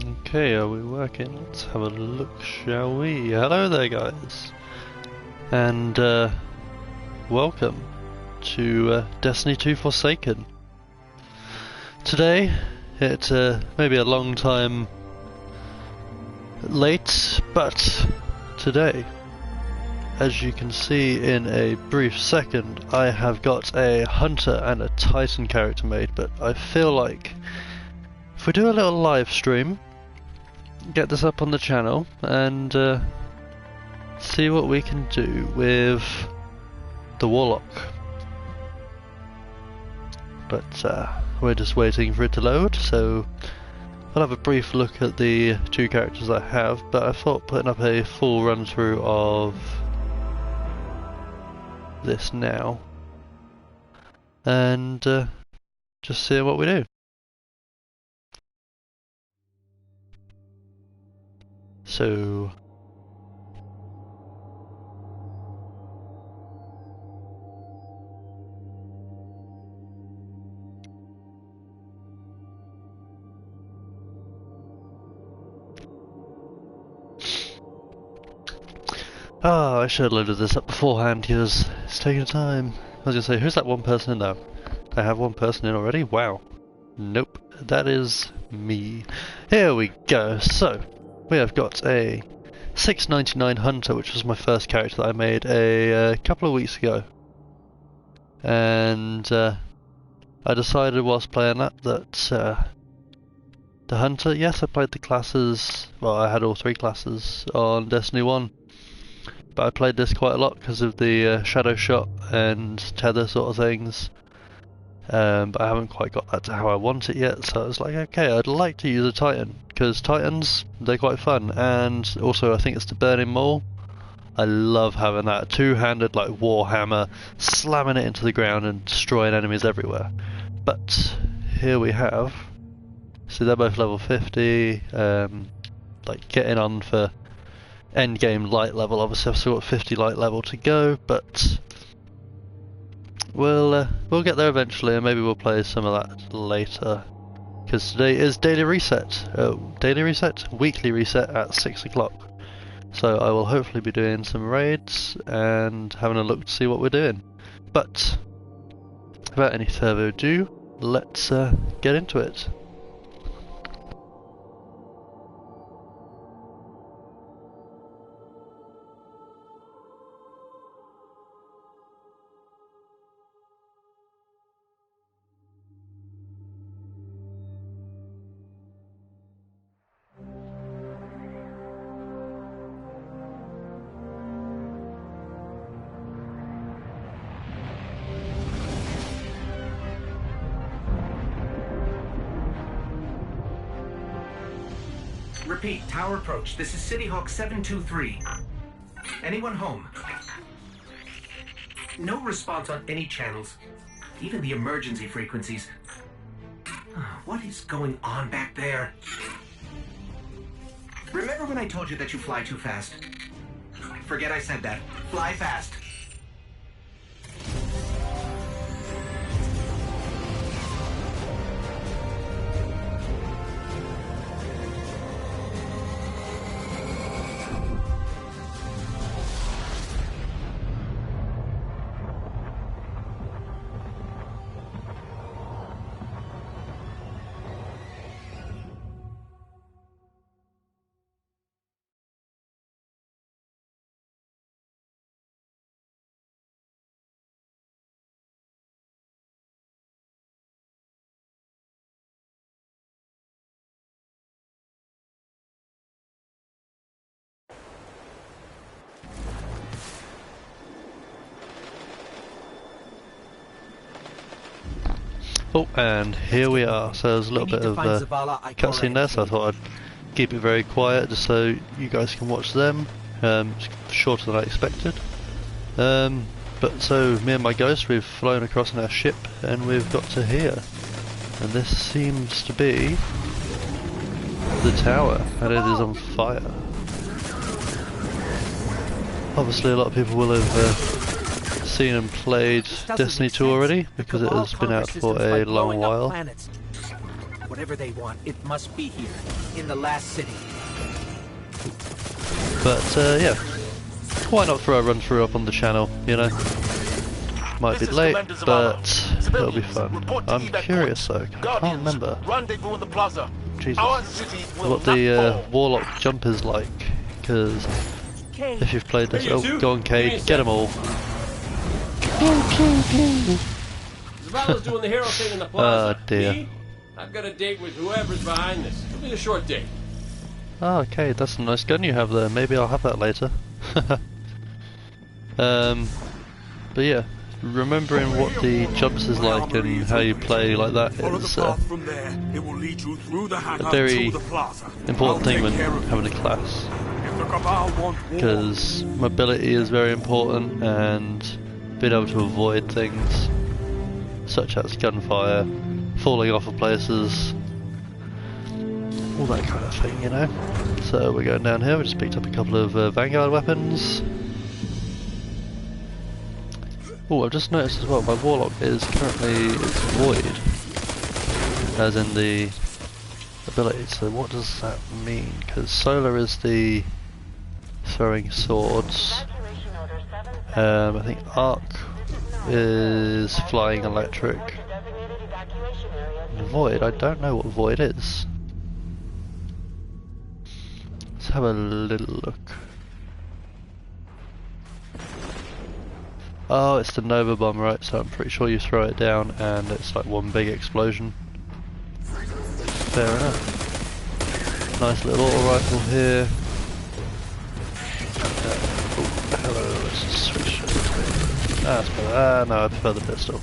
Okay, are we working? Let's have a look, shall we? Hello there, guys, and welcome to Destiny 2 Forsaken. Today, it may be a long time late, but today, as you can see in a brief second, I have got a Hunter and a Titan character made, but I feel like if we do a little live stream, get this up on the channel, and see what we can do with the Warlock. But we're just waiting for it to load, so I'll have a brief look at the two characters I have, but I thought putting up a full run through of this now and just seeing what we do. So I should have loaded this up beforehand because it's taking time. I was gonna say, who's that one person in there? I have one person in already? Wow. Nope, that is me. Here we go. So we have got a 699 Hunter, which was my first character that I made a couple of weeks ago. And I decided whilst playing that the Hunter, yes, I played the classes, well, I had all three classes on Destiny 1. But I played this quite a lot because of the shadow shot and tether sort of things. But I haven't quite got that to how I want it yet, so I was like, okay, I'd like to use a Titan, because Titans, they're quite fun, and also I think it's the Burning Maul. I love having that two-handed like Warhammer, slamming it into the ground and destroying enemies everywhere. But here we have, so they're both level 50, like getting on for end game light level. Obviously I've still got 50 light level to go, but we'll get there eventually, and maybe we'll play some of that later, because today is daily reset, weekly reset at 6 o'clock. So I will hopefully be doing some raids and having a look to see what we're doing. But without any further ado, let's get into it. Repeat, tower approach. This is City Hawk 723. Anyone home? No response on any channels, even the emergency frequencies. What is going on back there? Remember when I told you that you fly too fast? Forget I said that. Fly fast. Oh, and here we are. So there's a little bit of cutscene there, so I thought I'd keep it very quiet just so you guys can watch them. It's shorter than I expected. But so me and my ghost, we've flown across in our ship and we've got to here. And this seems to be the tower, and it is on fire. Obviously a lot of people will have seen and played Destiny 2 already, because it has been out for a long while. Whatever they want, it must be here, in the last city. But yeah, why not throw a run through up on the channel, you know? Might be late, but it'll be fun. I'm curious though, I can't remember Jesus, what the Warlock jump is like, because if you've played this, oh, go on Cade, get them all. Zaballa's doing the hero thing in the plaza. Oh dear. Me? I've got a date with whoever's behind this. It'll be a short date. Oh, okay, that's a nice gun you have there. Maybe I'll have that later. But yeah, remembering what the jumps is like and how you play like that is a very important thing when having a class. Because mobility is very important and being able to avoid things such as gunfire, falling off of places, all that kind of thing, you know. So we're going down here. We just picked up a couple of Vanguard weapons. Oh, I've just noticed as well, my Warlock is currently void, as in the ability. So what does that mean? Because solar is the throwing swords. I think arc is flying electric. Void, I don't know what void is. Let's have a little look. Oh, it's the Nova Bomb, right? So I'm pretty sure you throw it down and it's like one big explosion. Fair enough. Nice little auto rifle here. Oh, hello, let's just switch it. Ah, that's better. No, I prefer the pistol.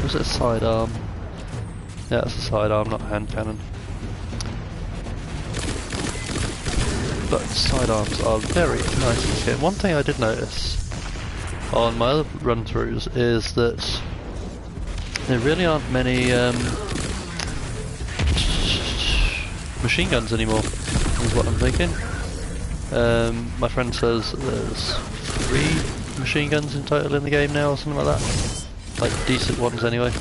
Was it a sidearm? Yeah, it's a sidearm, not a hand cannon. But sidearms are very nice in this game. One thing I did notice on my other run-throughs is that there really aren't many machine guns anymore, is what I'm thinking. My friend says there's 3 machine guns in total in the game now or something like that. Like decent ones anyway.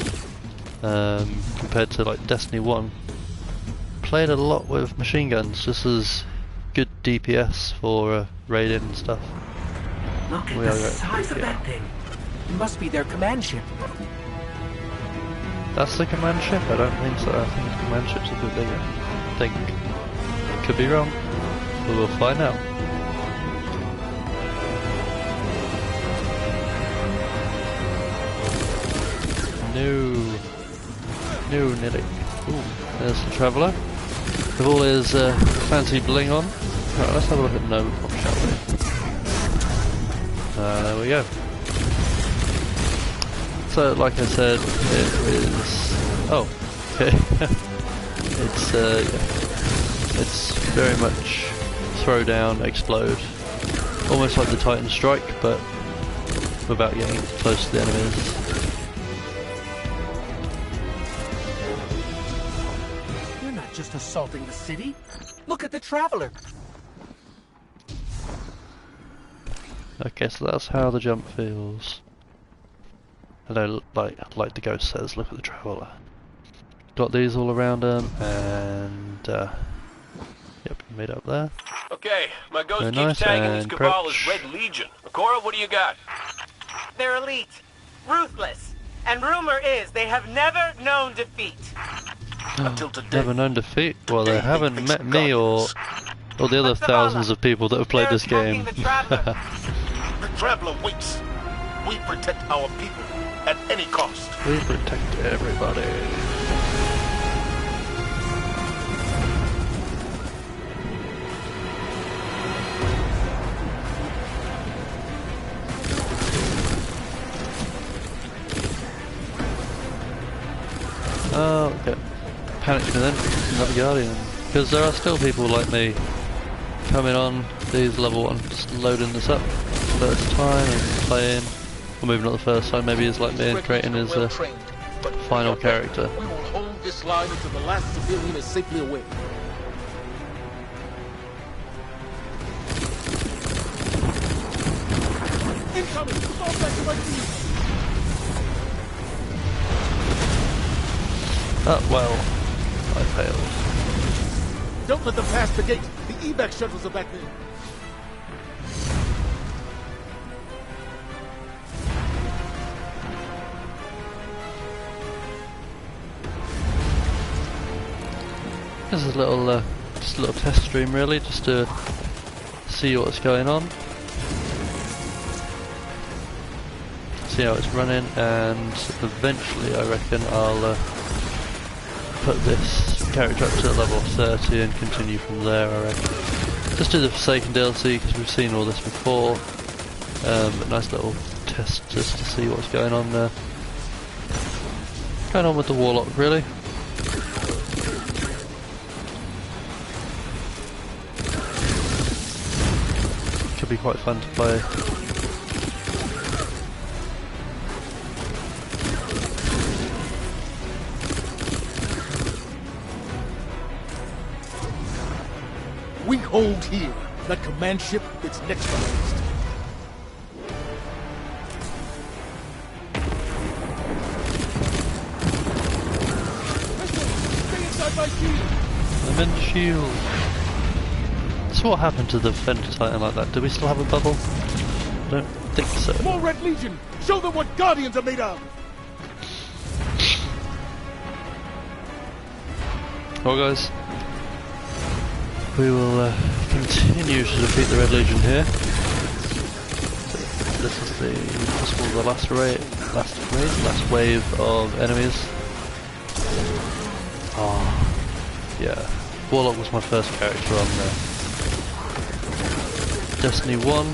Compared to like Destiny 1. Played a lot with machine guns just as good DPS for raiding and stuff. Look at the size of that thing. It must be their command ship. That's the command ship? I don't think so. I think the command ship's a bit bigger. I think. Could be wrong. But we'll find out. No, nearly. Ooh, there's the Traveller. With all his fancy bling on. Right, let's have a look at Nova Bomb, shall we? There we go. So, like I said, it is... Oh, okay. It's, yeah. It's very much throw down, explode. Almost like the Titan Strike, but without getting close to the enemies. You're not just assaulting the city. Look at the Traveler. Okay, so that's how the jump feels. Hello, like the ghost says, look at the Traveller. Got these all around them, and yep, made up there. Okay, my ghost Very keeps nice, tagging these and Cabal as crouch. Red Legion. Akora, what do you got? They're elite, ruthless, and rumor is they have never known defeat. Until today. Never known defeat? Well, they haven't met me or the other thousands of people that have played this game. The Traveler. The Traveler waits. We protect our people at any cost. We protect everybody. Oh, okay. Panicked me then, another Guardian. Because there are still people like me coming on these level 1, just loading this up first time and playing, or maybe not the first time, maybe it's like me and creating his final character. We will hold this line until the last civilian is safely away. Incoming! Fall back to my feet! Oh, well, I failed. Don't let them pass the gate. The evac shuttles are back there. This is a little, just a little test stream really, just to see what's going on. See how it's running, and eventually I reckon I'll put this character up to level 30 and continue from there, I reckon. Just do the Forsaken DLC because we've seen all this before, but nice little test just to see what's going on there. Going on with the Warlock really. Could be quite fun to play. We hold here. That command ship is next on the list. Stay inside my shield. I'm in the shield. So what happened to the Fender Titan like that? Do we still have a bubble? I don't think so. More Red Legion! Show them what Guardians are made of! Well guys, we will continue to defeat the Red Legion here. So this is the last wave of enemies. Oh, yeah. Warlock was my first character on Destiny 1,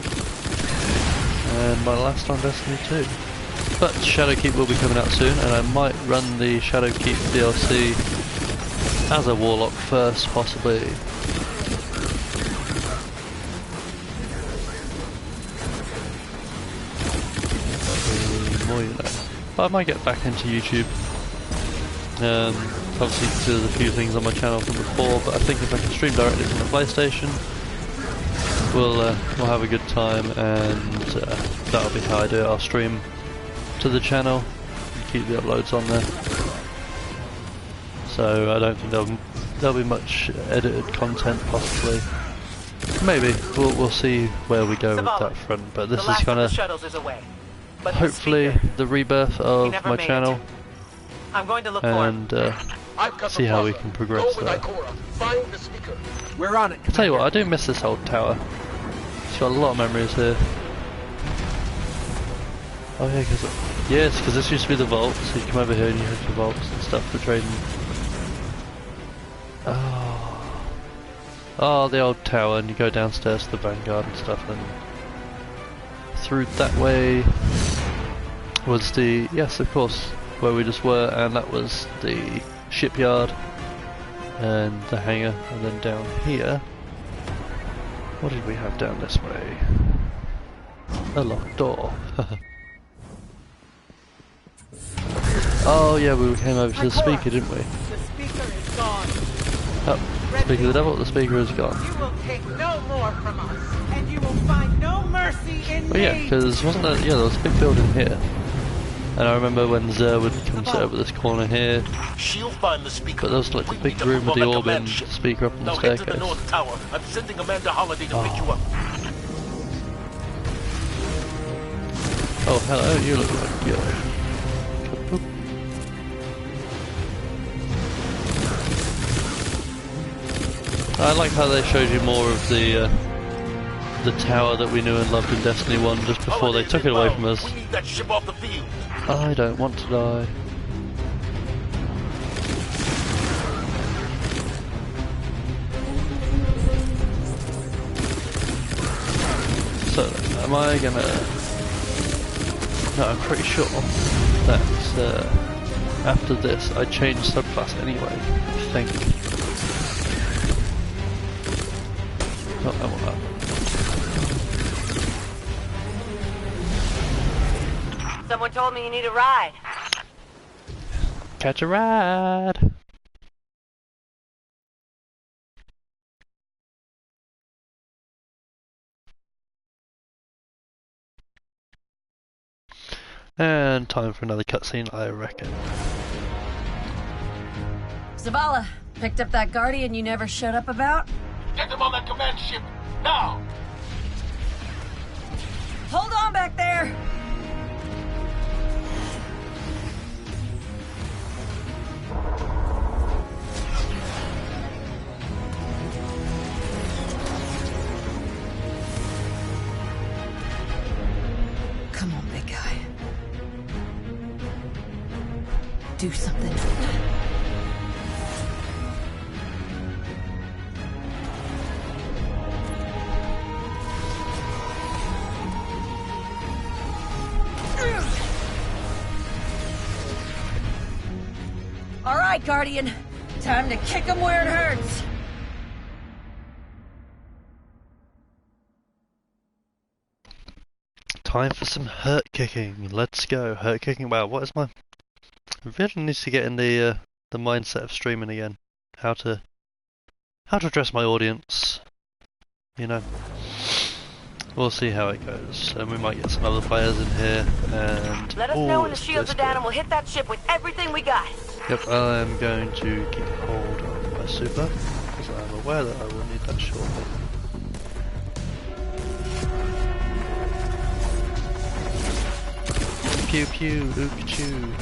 and my last on Destiny 2. But Shadowkeep will be coming out soon, and I might run the Shadowkeep DLC as a Warlock first, possibly. More you know. But I might get back into YouTube. Obviously there's a few things on my channel from before, but I think if I can stream directly from the PlayStation, we'll have a good time, and that'll be how I do it. I'll stream to the channel and keep the uploads on there. So I don't think there'll be much edited content, possibly. Maybe we'll see where we go with that front. But this is kind of hopefully the rebirth of my channel, I'm going to look and see how we can progress there. We're on it. I'll tell you what, I do miss this old tower. It's got a lot of memories here. Oh yeah, because this used to be the vault, so you come over here and you have the vaults and stuff for trading. Oh, the old tower, and you go downstairs to the Vanguard and stuff, and through that way was the, yes of course, where we just were, and that was the shipyard and the hangar, and then down here, what did we have down this way? A locked door. Oh yeah, we came over to the speaker, didn't we? The speaker is gone. Oh, speaker of the devil, the speaker is gone. You will take no more from us, and you will find no mercy in Oh yeah, because wasn't there, yeah, there was a big building here. And I remember when Zer would come sit over this corner here, She'll find the speaker. but there was like the big room with the orb-in speaker up on the Now head to the staircase. North Tower. I'm sending Amanda Holiday to pick you up. Oh hello, you look like you're... I like how they showed you more of the tower that we knew and loved in Destiny 1 just before they took it away from us. We need that ship off the field. I don't want to die. So, am I gonna... No, I'm pretty sure that after this I change subclass anyway, I think. Not that one up. Someone told me you need a ride. Catch a ride! And time for another cutscene, I reckon. Zavala, picked up that Guardian you never showed up about? Get them on that command ship, now! Hold on back there! Come on, big guy. Do something. All right, Guardian. Time to kick him where it hurts. Time for some hurt kicking. Let's go. Hurt kicking. Wow, what is my... I really need to get in the mindset of streaming again. How to address my audience. You know. We'll see how it goes. And we might get some other players in here. And let us know when the shields are down and we'll hit that ship with everything we got. Yep, I'm going to keep hold of my super because I'm aware that I will need that shortly. Pew pew, ook chew.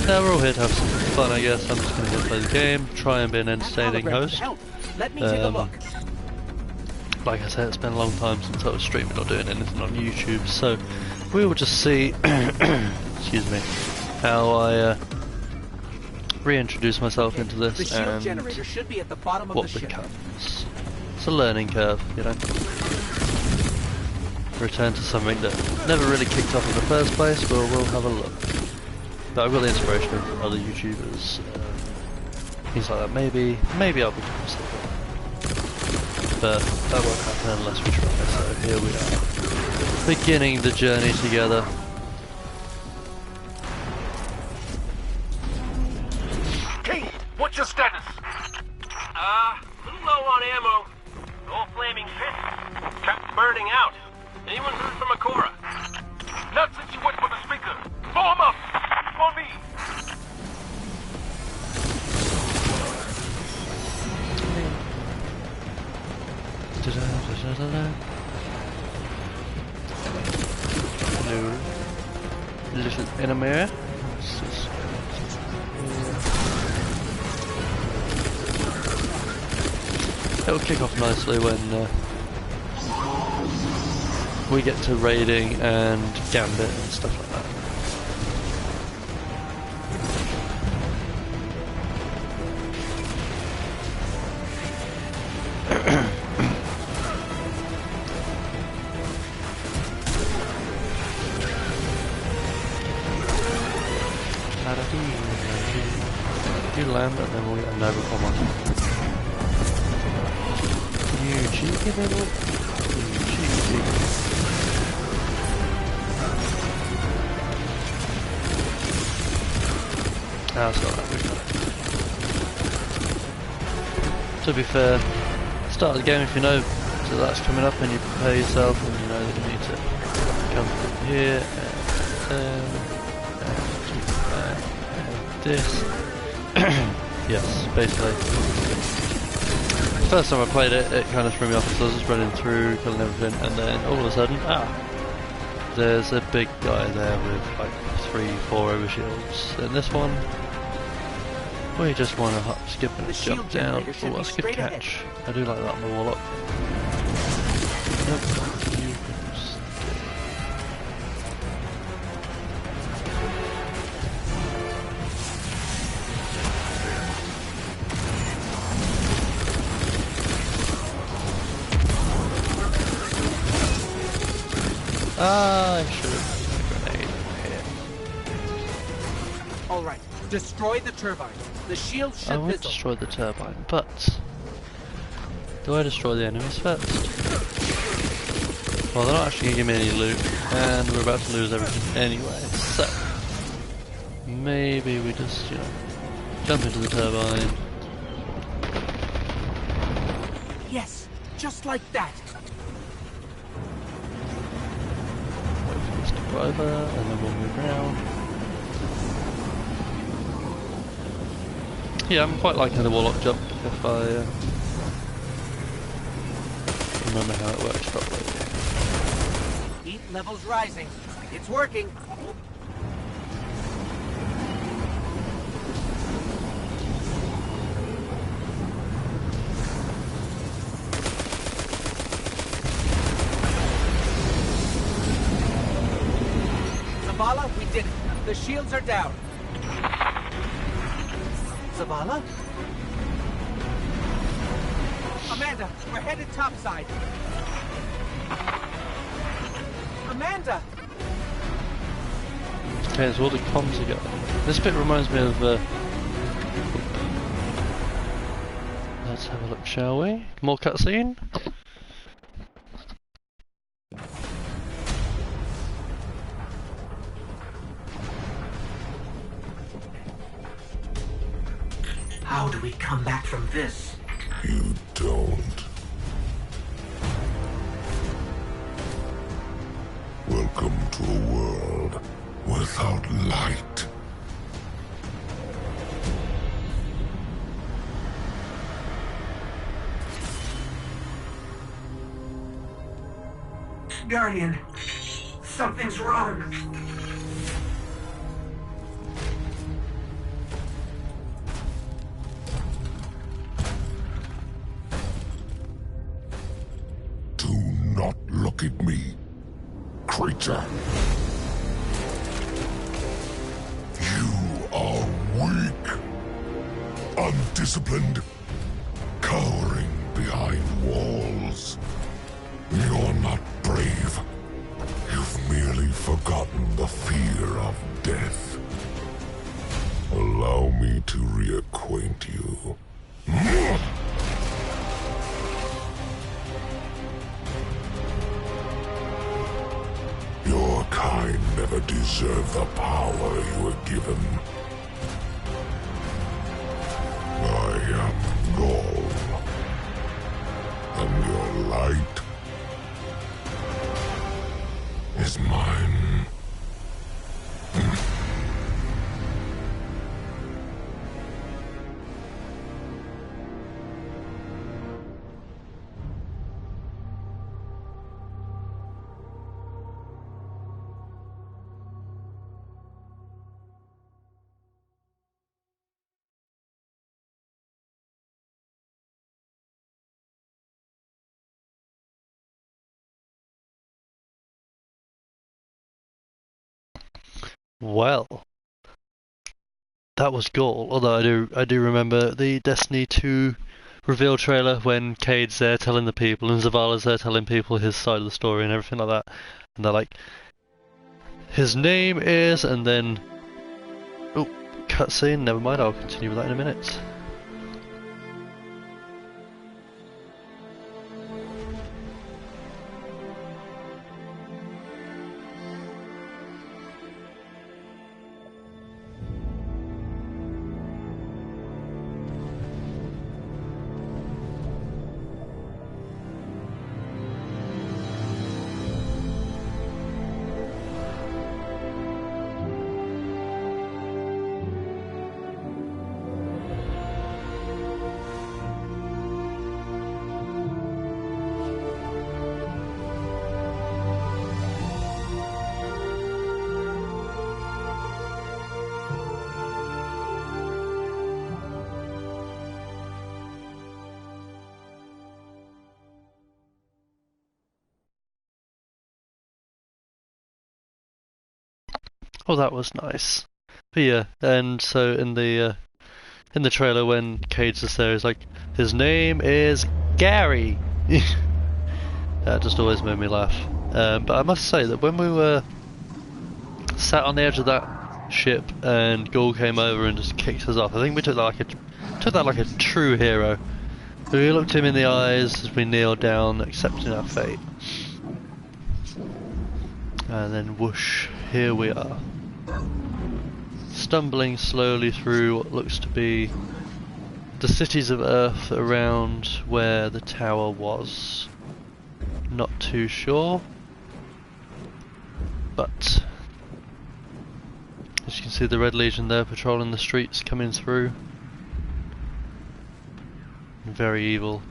Now we're all here to have some fun, I guess. I'm just going to play the game, try and be an entertaining host. Let me take a look. Like I said, it's been a long time since I was streaming or doing anything on YouTube, so we will just see, excuse me, how I reintroduce myself into this and what becomes. It's a learning curve, you know. Return to something that never really kicked off in the first place, but we'll have a look. But I've got the inspiration of other YouTubers, things like that. Maybe I'll become something. But that won't happen unless we try, so here we are. Beginning the journey together. King, what's your status? Little low on ammo. All flaming fists. Kept burning out. Anyone heard from Akora? Not since you went for the speaker. Form up! For me! Hello. Little enemy. It'll kick off nicely when we get to raiding and gambit and stuff like that. You land and then we'll get a Nova bomb on. You cheeky little... You cheeky. That's alright, we got it. To be fair, start the game if you know that that's coming up and you prepare yourself and you know that you need to come from here and this. Yes, basically. First time I played it, it kind of threw me off because I was just running through, killing everything, and then all of a sudden, there's a big guy there with like 3-4 overshields. And this one, we just want to hop, skip and jump down. Oh, that's a good catch. I do like that on the Warlock. Yep. I should have a grenade here. Alright, destroy the turbine. The shield should I won't destroy the turbine, but do I destroy the enemies first? Well, they're not actually going to give me any loot, and we're about to lose everything anyway, so maybe we just, you know, jump into the turbine. Yes, just like that. Wait for this to go over, and then we'll move around. Yeah, I'm quite liking the Warlock jump if I remember how it works properly. Heat levels rising. It's working. Zavala, we did it. The shields are down. Zavala? Amanda, we're headed topside. Amanda! Okay, so all the comms are going. This bit reminds me of... let's have a look, shall we? More cutscene? How do we come back from this? You don't. Welcome to a world without light. Guardian, something's wrong. Do not look at me, creature. You are weak, undisciplined, cowering behind walls. You're not brave. You've merely forgotten the fear of death. Allow me to reacquaint you. Your kind never deserved the power you were given. I am Gaul, and your light is mine. Well, that was Gaul. Although I do remember the Destiny 2 reveal trailer when Cade's there telling the people and Zavala's there telling people his side of the story and everything like that. And they're like, his name is, and then, oh, cutscene. Never mind. I'll continue with that in a minute. Oh, that was nice. But yeah, and so in the trailer when Cade's just there, he's like, his name is Gary. That just always made me laugh. But I must say that when we were sat on the edge of that ship and Gaul came over and just kicked us off, I think we took that like a true hero. We looked him in the eyes as we kneeled down, accepting our fate. And then whoosh, here we are. Stumbling slowly through what looks to be the cities of Earth around where the tower was. Not too sure. But as you can see, the Red Legion there patrolling the streets coming through. very evil,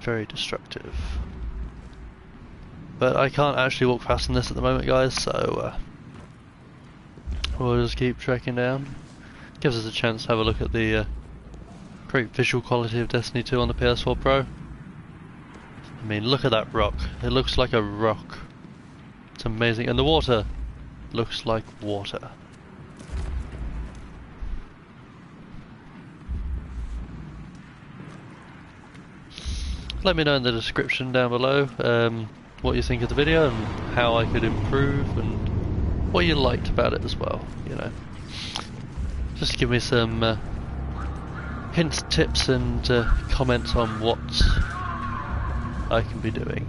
very destructive. But I can't actually walk past in this at the moment, guys, so we'll just keep trekking down. Gives us a chance to have a look at the great visual quality of Destiny 2 on the PS4 Pro. I mean, look at that rock. It looks like a rock. It's amazing. And the water looks like water. Let me know in the description down below what you think of the video and how I could improve and what you liked about it as well, you know. Just give me some hints, tips and comments on what I can be doing.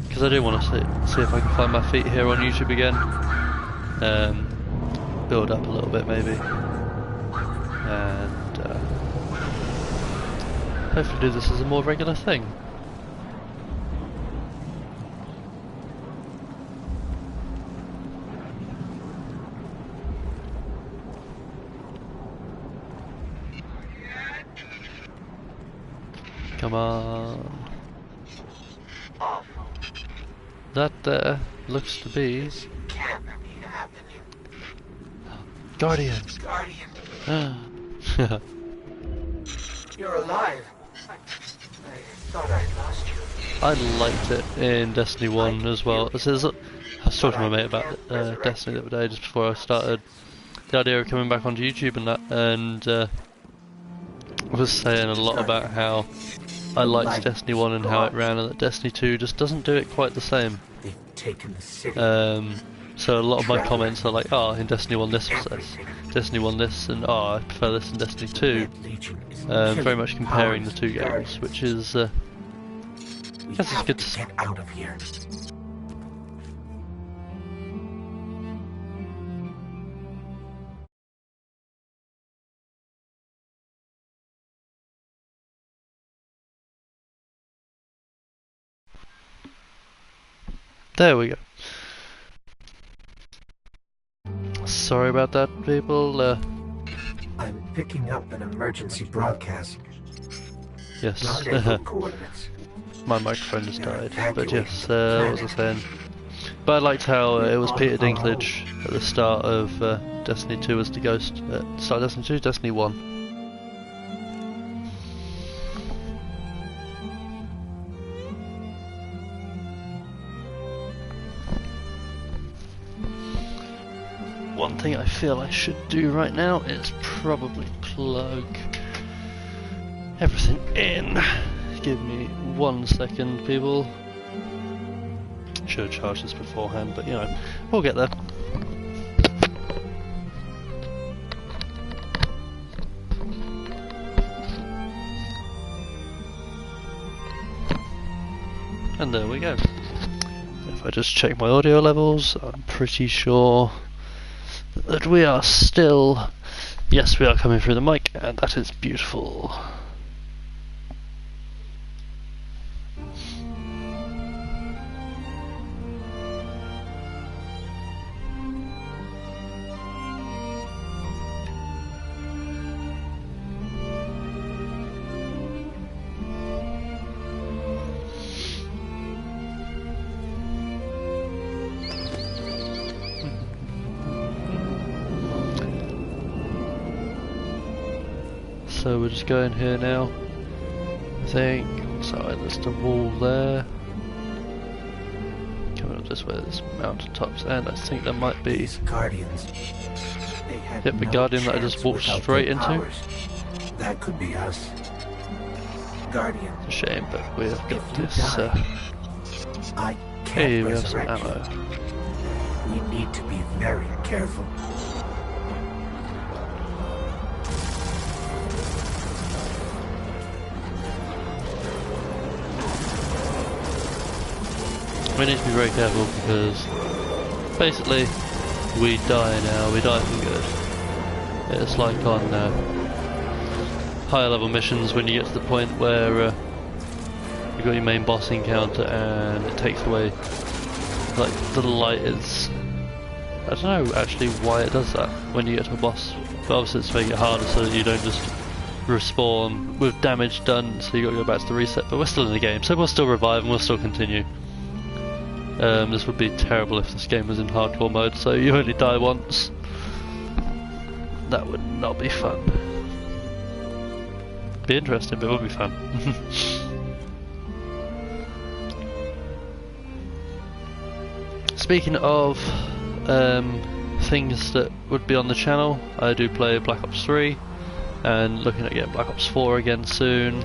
Because I do want to see if I can find my feet here on YouTube again. Build up a little bit maybe. And hopefully do this as a more regular thing. Come on. That there looks to be Guardian. You're alive. I thought I lost you. I liked it in Destiny 1 as well. I was talking to my mate about Destiny the other day just before I started the idea of coming back onto YouTube and that, and I was saying a lot about how I liked Destiny 1 and how it ran, and that Destiny 2 just doesn't do it quite the same. They've taken the city. So a lot of my comments are like, oh, in Destiny 1 this was this, Destiny 1 this, and oh, I prefer this in Destiny 2. Very much comparing the two games, which is, I guess it's good to see. Get out of here. There we go. Sorry about that, people. I'm picking up an emergency broadcast. Yes. Rendezvous coordinates. My microphone just died, but yes, what was I saying? But I liked how it was Peter Dinklage at the start of Destiny 2 as the Ghost. Start of Destiny 2, Destiny 1. One thing I feel I should do right now is probably plug everything in. Give me 1 second, people. Should have charged this beforehand, but you know, we'll get there. And there we go. If I just check my audio levels, I'm pretty sure that we are still... Yes, we are coming through the mic, and that is beautiful. So we're just going here now, I think. So there's the wall there. Coming up this way, there's mountaintops, and I think there might be... Guardians. They had Yep, the Guardian that I just walked straight into. Powers. That could be us. Guardian. It's a shame, but we have got If you this. die, I can't Hey, we have some resurrect ammo. you. We need to be very careful. We need to be very careful because basically we die now, we die for good. It's like on higher level missions when you get to the point where you've got your main boss encounter and it takes away, like, the light is... I don't know actually why it does that when you get to a boss, but obviously it's to make it harder so that you don't just respawn with damage done, so you got to go back to the reset. But we're still in the game, so we'll still revive and we'll still continue. This would be terrible if this game was in hardcore mode, so you only die once. That would not be fun. Be interesting, but it would be fun. Speaking of things that would be on the channel, I do play Black Ops 3 and looking at getting Black Ops 4 again soon.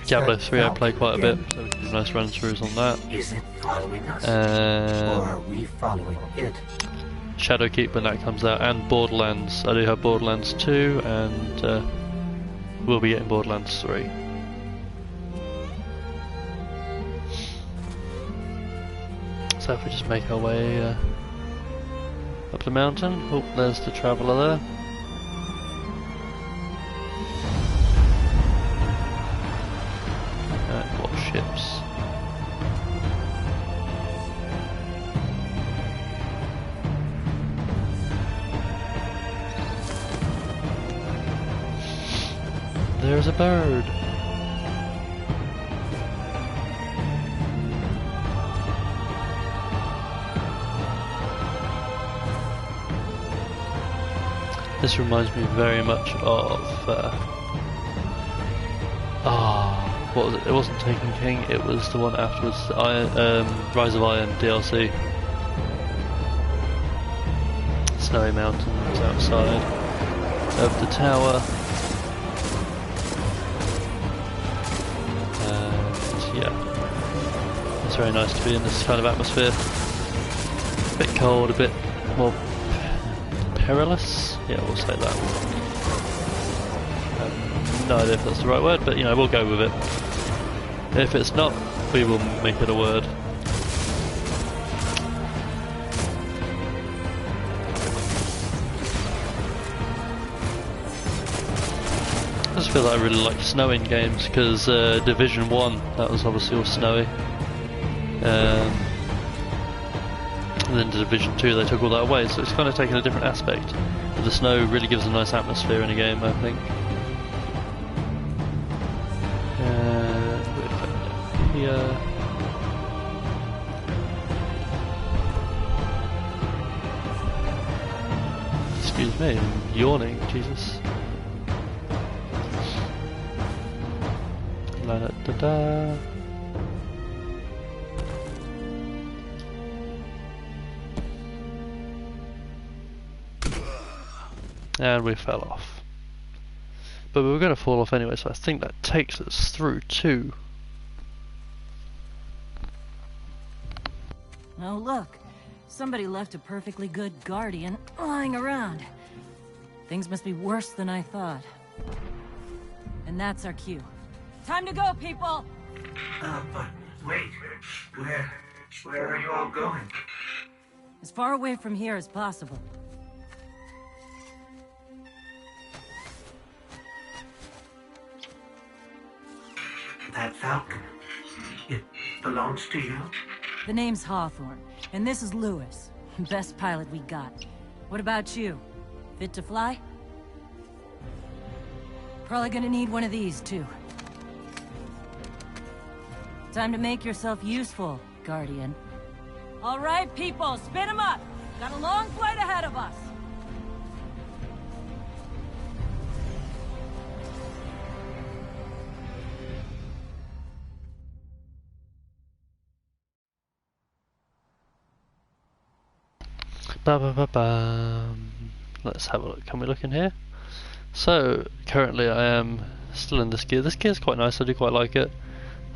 Diablo 3 I play quite a bit, so we can do nice run throughs on that. Is it following us? Or are we following it? Shadowkeep when that comes out, and Borderlands. I do have Borderlands 2 and we'll be getting Borderlands 3. So if we just make our way up the mountain. Oh, there's the traveller there. And what ships? There's a bird. This reminds me very much of what was it? It wasn't Taken King. It was the one afterwards. Rise of Iron DLC. Snowy mountains outside of the tower. Yeah, it's very nice to be in this kind of atmosphere. A bit cold, a bit more perilous. Yeah, we'll say that. No idea if that's the right word, but you know, we'll go with it. If it's not, we will make it a word. I just feel like I really like snow in games, because Division 1, that was obviously all snowy. And then Division 2 they took all that away, so it's kind of taken a different aspect. But the snow really gives a nice atmosphere in a game, I think. We're going down here. Excuse me, I'm yawning, Jesus. La da da da. And we fell off. But we were going to fall off anyway, so I think that takes us through to... Oh look, somebody left a perfectly good guardian lying around. Things must be worse than I thought. And that's our cue. Time to go, people! But wait, where are you all going? As far away from here as possible. That Falcon, it belongs to you? The name's Hawthorne, and this is Lewis. Best pilot we got. What about you? Fit to fly? Probably gonna need one of these, too. Time to make yourself useful, Guardian. All right, people, spin 'em up! Got a long flight ahead of us! Ba ba ba ba. Let's have a look. Can we look in here? So currently I am still in this gear. This gear is quite nice. I do quite like it.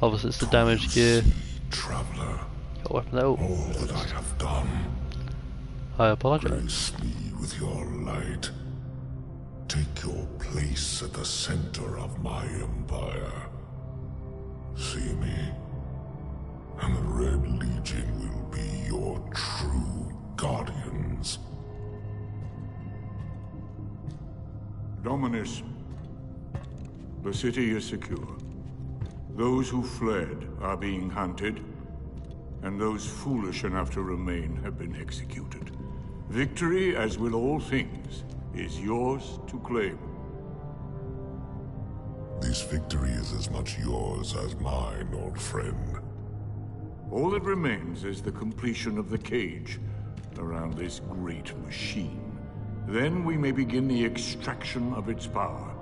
Obviously it's the damaged gear. Traveler, Got a weapon there. Oh. all that I have done. I apologize. Grace me with your light. Take your place at the center of my empire. See me, and the Red Legion will be your true guardians. Dominus, the city is secure. Those who fled are being hunted, and those foolish enough to remain have been executed. Victory, as with all things, is yours to claim. This victory is as much yours as mine, old friend. All that remains is the completion of the cage around this great machine. Then we may begin the extraction of its power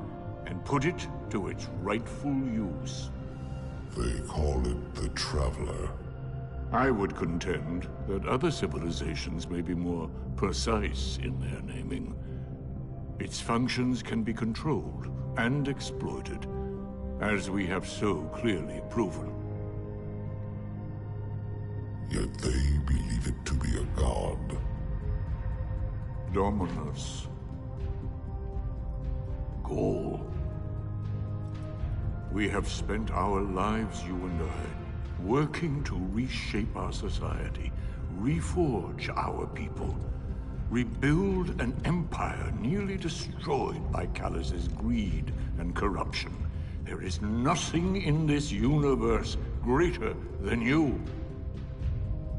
and put it to its rightful use. They call it the Traveler. I would contend that other civilizations may be more precise in their naming. Its functions can be controlled and exploited, as we have so clearly proven. Yet they believe it to be a god. Dominus. Gaul. We have spent our lives, you and I, working to reshape our society, reforge our people, rebuild an empire nearly destroyed by Callus's greed and corruption. There is nothing in this universe greater than you.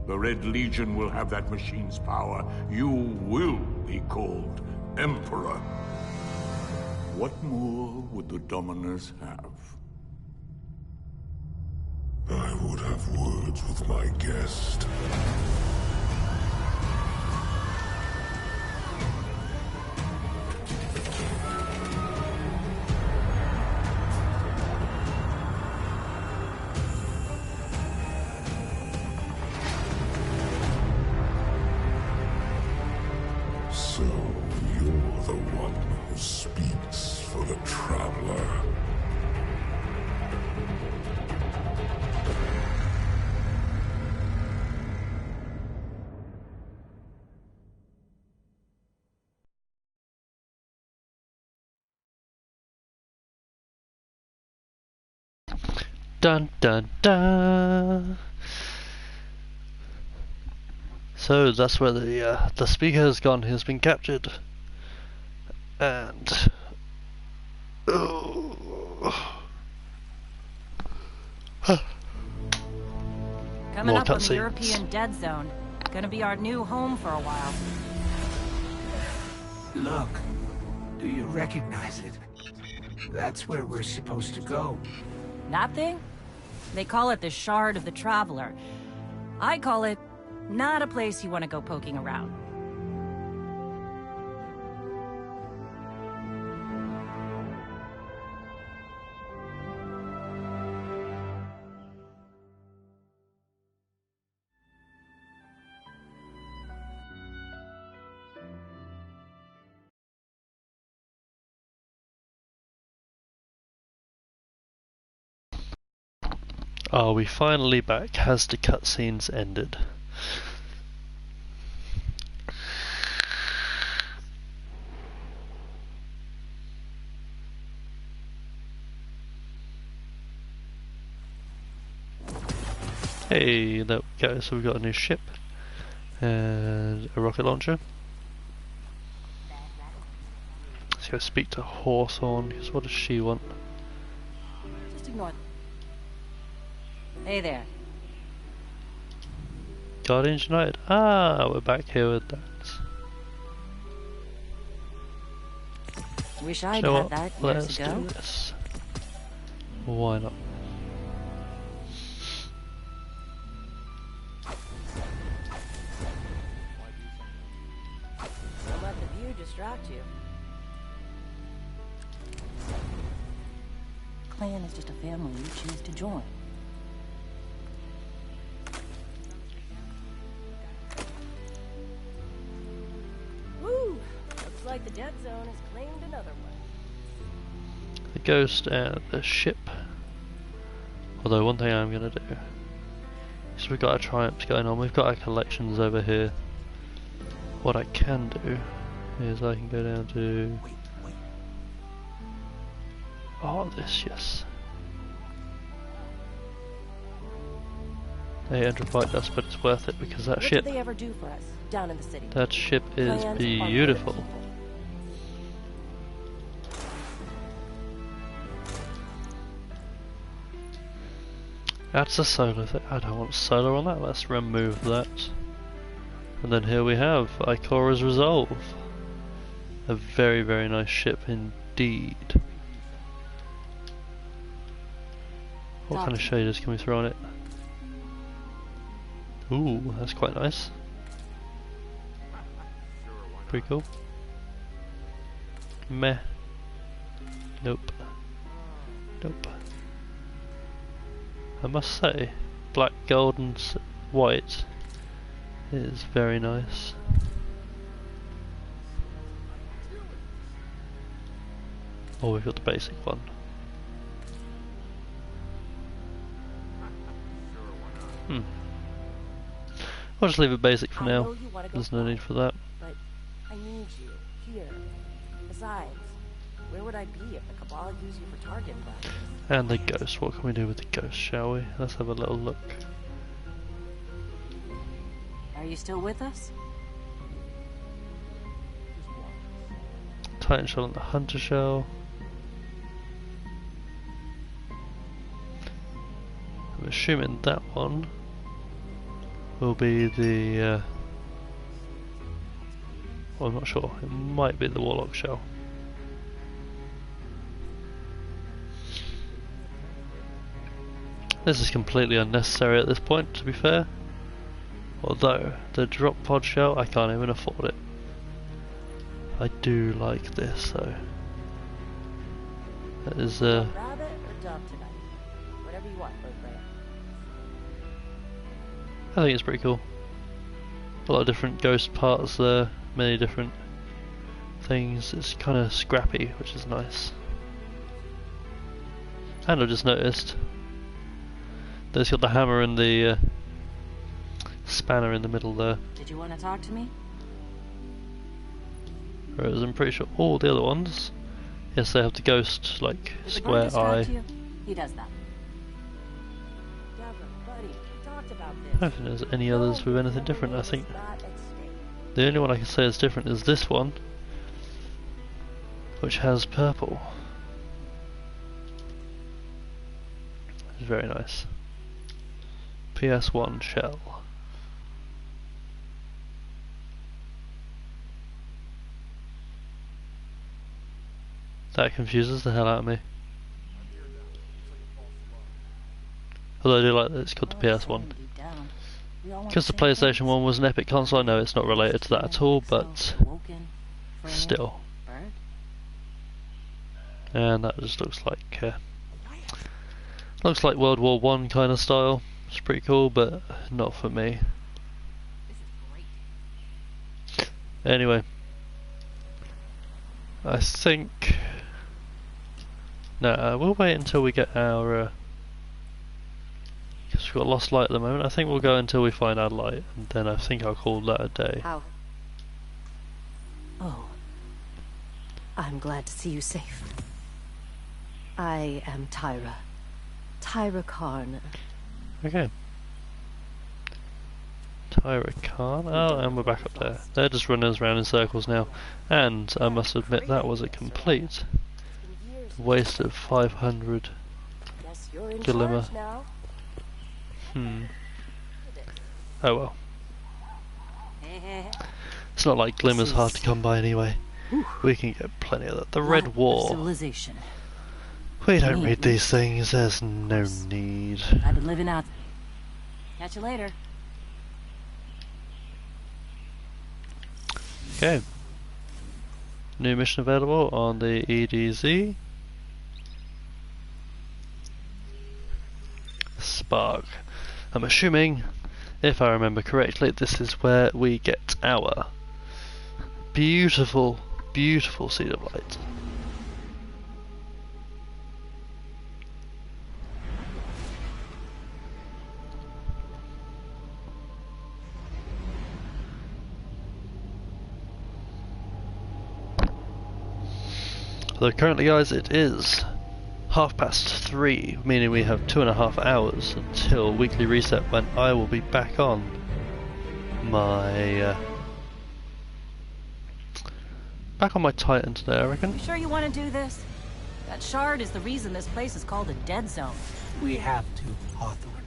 The Red Legion will have that machine's power. You will be called Emperor. What more would the Dominus have? I would have words with my guest. So, you're the one who speaks for the Traveler. Dun dun dun. So that's where the speaker has gone. He has been captured, and Coming more up on the cutscenes. European Dead Zone. Gonna be our new home for a while. Look, do you recognize it? That's where we're supposed to go. That thing? They call it the Shard of the Traveler. I call it not a place you want to go poking around. Are we finally back? Has the cutscenes ended? Hey, there we go. So we've got a new ship and a rocket launcher. Let's go speak to Hawthorne, because what does she want? Just ignore them. Hey there. Guardians United. Ah, we're back here with that. Wish I'd So had what? that Let's years ago. do this. Why not? Don't let the view distract you. Clan is just a family you choose to join. Woo! Looks like the Dead Zone has claimed another one. The ghost and the ship. Although one thing I'm gonna do is we've got our triumphs going on, we've got our collections over here. What I can do is I can go down to this, yes. 800 fight dust, but it's worth it because that What ship, did they ever do for us down in the city? that ship is Plans are beautiful. good. That's a solar thing. I don't want solar on that. Let's remove that. And then here we have Ikora's Resolve. A very, very nice ship indeed. What kind of shaders can we throw on it? Ooh, that's quite nice. Pretty cool. Meh. Nope. Nope. I must say, black, gold and white is very nice. Oh, we've got the basic one. I'll just leave it basic for now. There's no need for that. But I need you here. Besides, where would I be if the Cabal used you for target practice? And the ghost. What can we do with the ghost, shall we? Let's have a little look. Are you still with us? Titan shell and the hunter shell. I'm assuming that one will be the well, I'm not sure, it might be the Warlock shell. This is completely unnecessary at this point, to be fair. Although, the drop pod shell, I can't even afford it. I do like this though. That is Rabbit or dove tonight? Whatever you want, Bray. I think it's pretty cool. A lot of different ghost parts there, many different things. It's kind of scrappy, which is nice. And I just noticed that it's got the hammer and the spanner in the middle there. Did you want to talk to me? Whereas I'm pretty sure all the other ones, yes, they have the ghost, like, Did square the gun eye. distract you? He does that. Buddy, we talked about I this. don't think there's any others with anything different. I think the only one I can say is different is this one, which has purple. It's very nice. PS1 shell. That confuses the hell out of me. Although I do like that it's called the PS1. Because the PlayStation 1 was an Epic console, I know it's not related to that at all, but still. And that just looks like World War One kind of style. It's pretty cool, but not for me. Anyway, I think no, we'll wait until we get our. Because we've got lost light at the moment. I think we'll go until we find our light, and then I think I'll call that a day. How? Oh, I'm glad to see you safe. I am Tyra Karn. Okay. Tyra Khan. Oh, and we're back up there. They're just running us around in circles now. And I must admit that was a complete waste of 500 Guess you're in glimmer. charge now. Oh well. It's not like glimmer's hard to come by anyway. We can get plenty of that. The Red War. Civilization. We don't read these things, there's no need. I've been living out. Catch you later. Okay. New mission available on the EDZ. Spark. I'm assuming, if I remember correctly, this is where we get our beautiful, beautiful seed of light. Although currently, guys, it is 3:30, meaning we have 2.5 hours until weekly reset, when I will be back on my Titan today, I reckon. You sure you want to do this? That shard is the reason this place is called a dead zone. We have to, Hawthorne.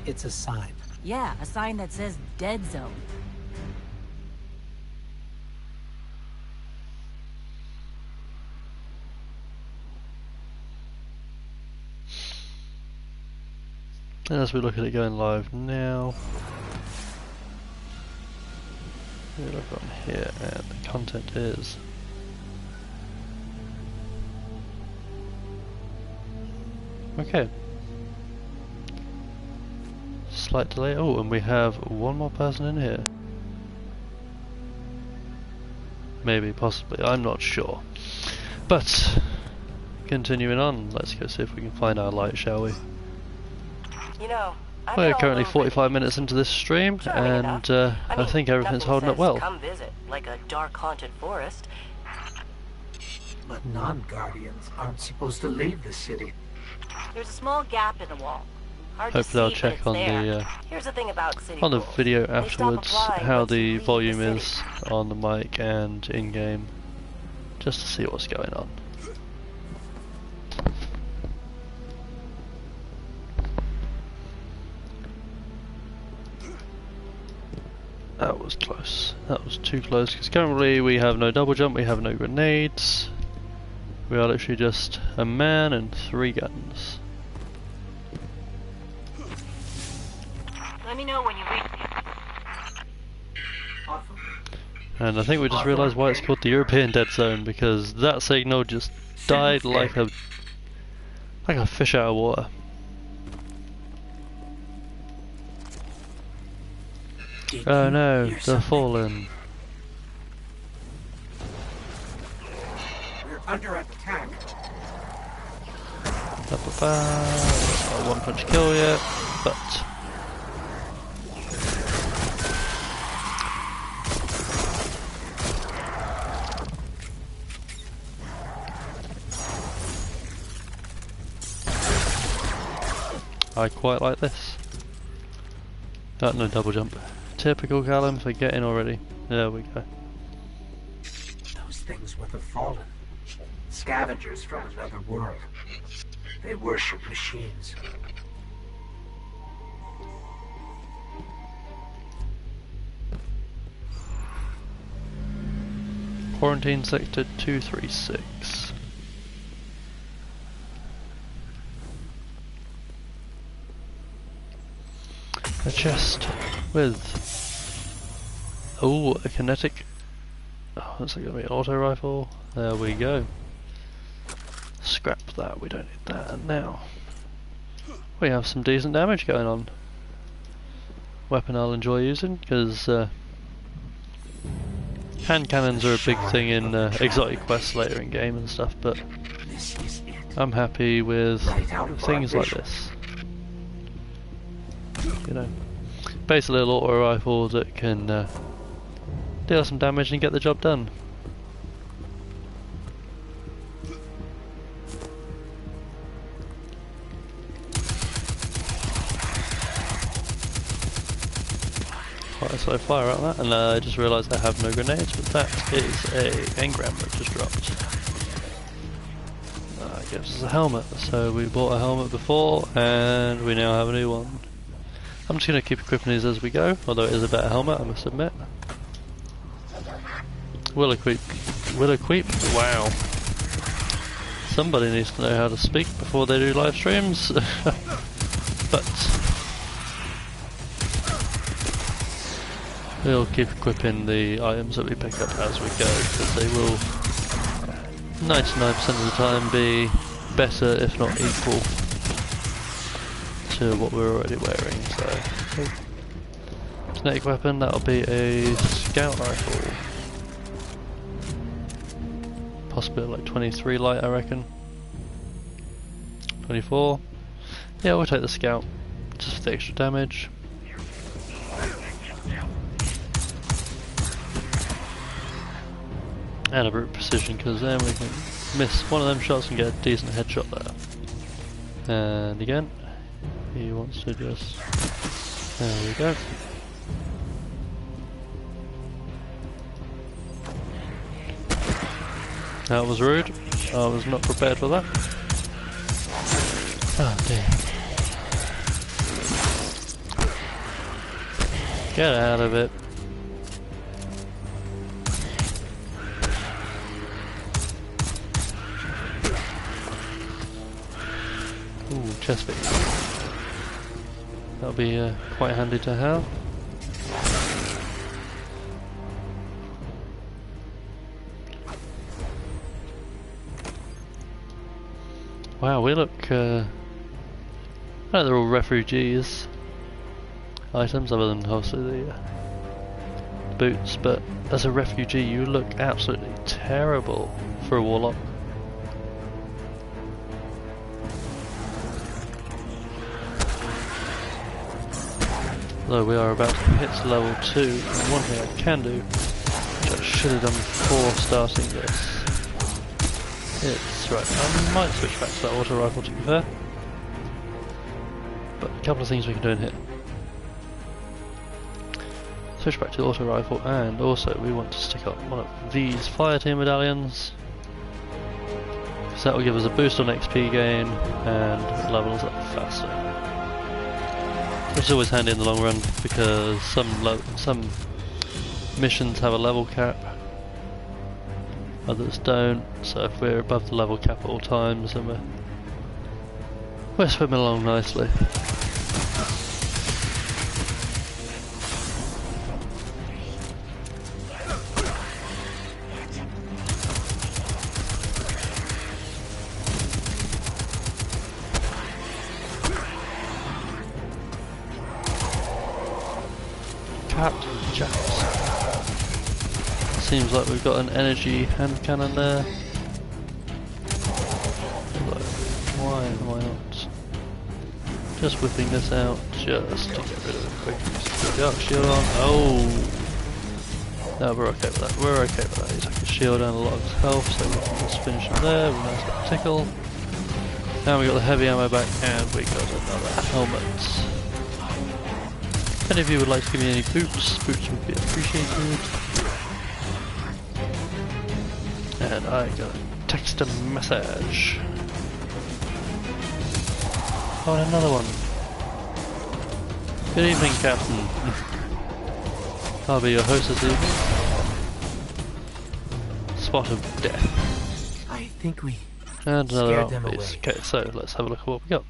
It's a sign. Yeah, a sign that says dead zone. And as we look at it going live now, we look on here and the content is okay. Slight delay. Oh, and we have one more person in here. Maybe, possibly, I'm not sure. But continuing on, let's go see if we can find our light, shall we? You know, We're currently 45 minutes into this stream, and I think everything's holding up well. Come visit, like a dark haunted forest. But non-guardians aren't supposed to leave the city. There's a small gap in the wall. Hard Hope to they'll see, check but on it's there. the Here's the thing about city on the rules. video They stop afterwards applying how once you the leave volume city. is on the mic and in game, just to see what's going on. That was close. That was too close, because currently we have no double jump, we have no grenades. We are literally just a man and 3 guns. Let me know when you reach me. And I think we just realised why it's called the European Dead Zone, because that signal just died like a fish out of water. Oh no, they're fallen. We're under attack. Not one punch kill yet, but I quite like this. No double jump. Typical Callum, forgetting already. There we go. Those things were the Fallen. Scavengers from another world. They worship machines. Quarantine Sector 236. A chest with a kinetic. Oh, that's going to be an auto rifle. There we go. Scrap that. We don't need that. And now we have some decent damage going on. Weapon I'll enjoy using, because hand cannons are a big thing in exotic quests later in game and stuff. But I'm happy with things like this. You know, basically a little auto rifle that can deal some damage and get the job done. Quite a slow fire out of that, and I just realised I have no grenades, but that is a engram that just dropped. Gives us a helmet, so we bought a helmet before, and we now have a new one. I'm just going to keep equipping these as we go, although it is a better helmet, I must admit. Will equip. Wow. Somebody needs to know how to speak before they do live streams. But we'll keep equipping the items that we pick up as we go, because they will 99% of the time be better, if not equal, to what we're already wearing. So, kinetic weapon, that'll be a scout rifle. Possibly like 23 light, I reckon. 24. Yeah, we'll take the scout, just for the extra damage. And a brute precision, because then we can miss one of them shots and get a decent headshot there. And again, he wants to just... There we go. That was rude. I was not prepared for that. Oh dear. Get out of it. Ooh, chest beat. That'll be quite handy to have. Wow, we look... I know they're all refugees items, other than obviously the boots, but as a refugee you look absolutely terrible for a Warlock. Although we are about to hit level 2, and one thing I can do, which I should have done before starting this, it's right, I might switch back to that auto rifle to be fair. But a couple of things we can do in here. Switch back to the auto rifle, and also we want to stick up one of these fire team medallions, because that will give us a boost on XP gain and level us up faster. Which is always handy in the long run, because some missions have a level cap, others don't, so if we're above the level cap at all times then we're swimming along nicely. Captain Jackson. Seems like we've got an energy hand cannon there. Why am I not just whipping this out just to get rid of it quick? Dark shield on. Oh! No, we're okay with that. We're okay with that. He took his shield down a lot of his health, so we can just finish him there. We nice little tickle. Now we got the heavy ammo back, and we got another helmet. If any of you would like to give me any boots would be appreciated. And I got a text a message. Oh, and another one. Good evening, Captain. I'll be your host this evening. Spot of death. I think we and another scared them piece. away. Okay, so let's have a look at what we got.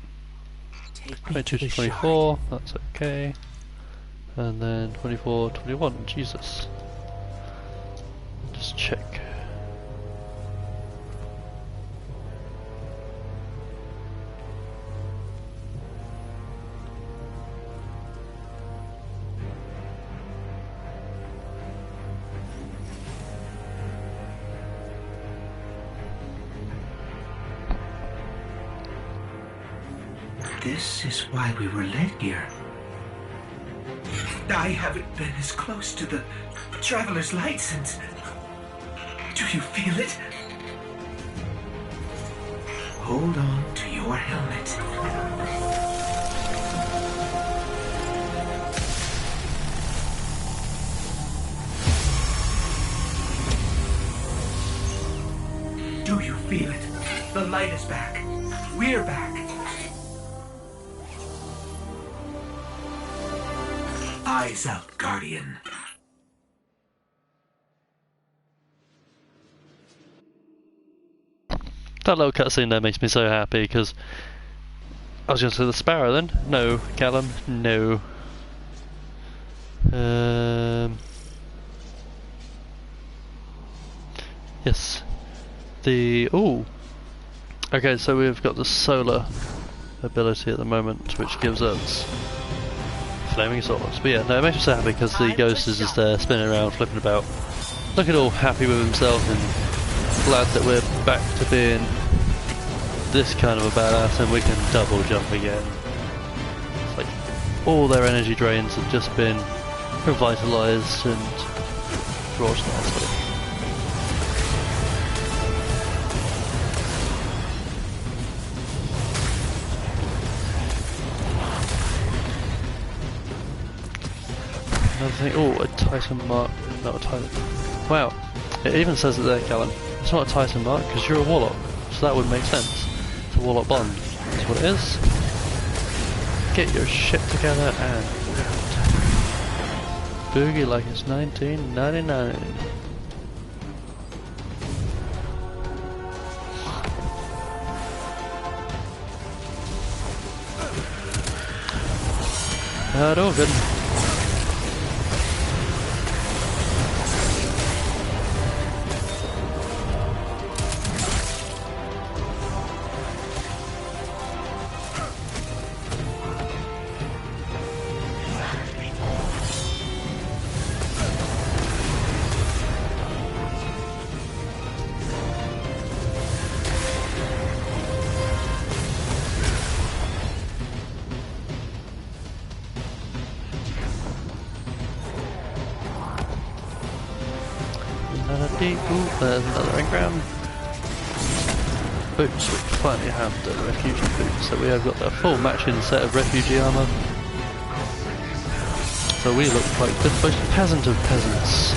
Take me 22 to to the 24, that's okay. And then 24, 21, Jesus. Just check. This is why we were led here. I haven't been as close to the traveler's light since... Do you feel it? Hold on to your helmet. Do you feel it? The light is back. We're back. Eyes out, Guardian. That little cutscene there makes me so happy, because I was going to say the Sparrow then. No, Callum, no. Yes. Ooh. Okay, so we've got the solar ability at the moment, which gives us flaming swords. But yeah, no, it makes me so happy because the ghost is just there spinning around, flipping about, looking all happy with himself and glad that we're back to being this kind of a badass and we can double jump again. It's like all their energy drains have just been revitalized and brought nicely. Another thing, oh, a Titan mark, not a Titan. Wow, it even says it there, Callum. It's not a Titan mark because you're a Warlock, so that would make sense. It's a Warlock bond. That's what it is. Get your shit together and boogie like it's 1999. all good. Ooh, there's another engram. Boots, we finally have the refugee boots, so we have got the full matching set of refugee armour. So we look like the most peasant of peasants.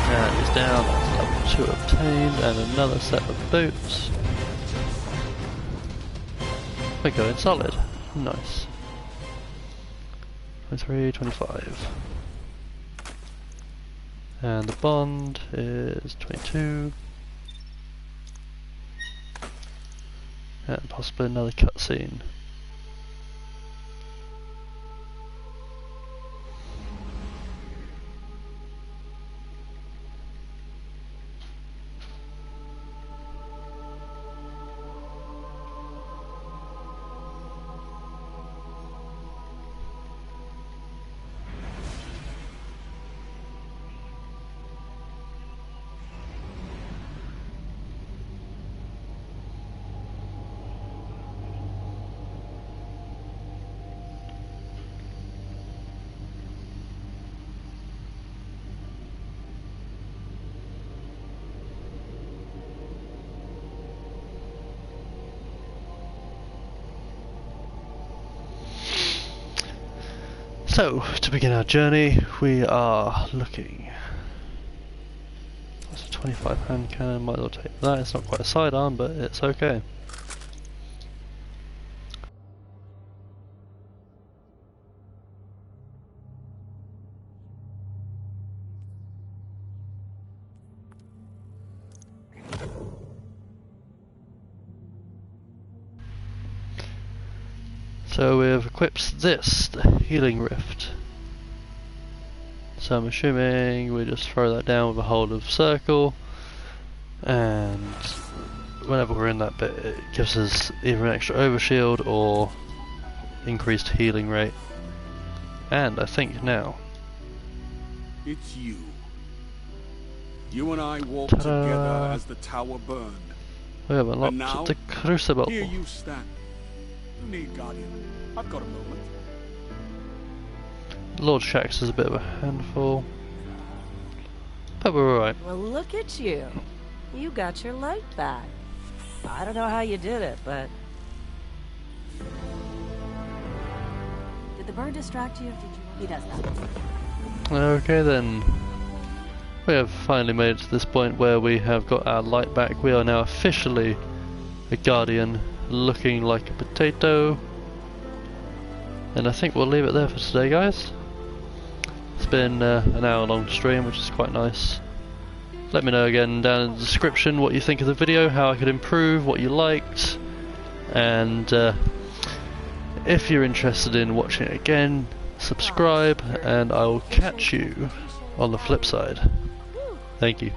And he's down, that's level 2 obtained, and another set of boots. We're going solid. Nice. 23, 25. And the bond is 22. And possibly another cutscene. So, to begin our journey, we are looking. That's a 25 hand cannon, might as well take that. It's not quite a sidearm, but it's okay. So we've equipped this, the healing rift. So I'm assuming we just throw that down with a hold of circle, and whenever we're in that bit it gives us either an extra overshield or increased healing rate. And I think now it's you. You and I walked together as the tower burned. We have unlocked the crucible. Here you stand. You need Guardian. I've got a moment. Lord Shax is a bit of a handful, but we're alright. Well, look at you. You got your light back. I don't know how you did it, but... Did the bird distract you? He does that. Okay then. We have finally made it to this point where we have got our light back. We are now officially a Guardian, looking like a potato. And I think we'll leave it there for today, guys. It's been an hour long stream, which is quite nice. Let me know again down in the description what you think of the video, how I could improve, what you liked, and if you're interested in watching it again, subscribe, and I will catch you on the flip side. Thank you.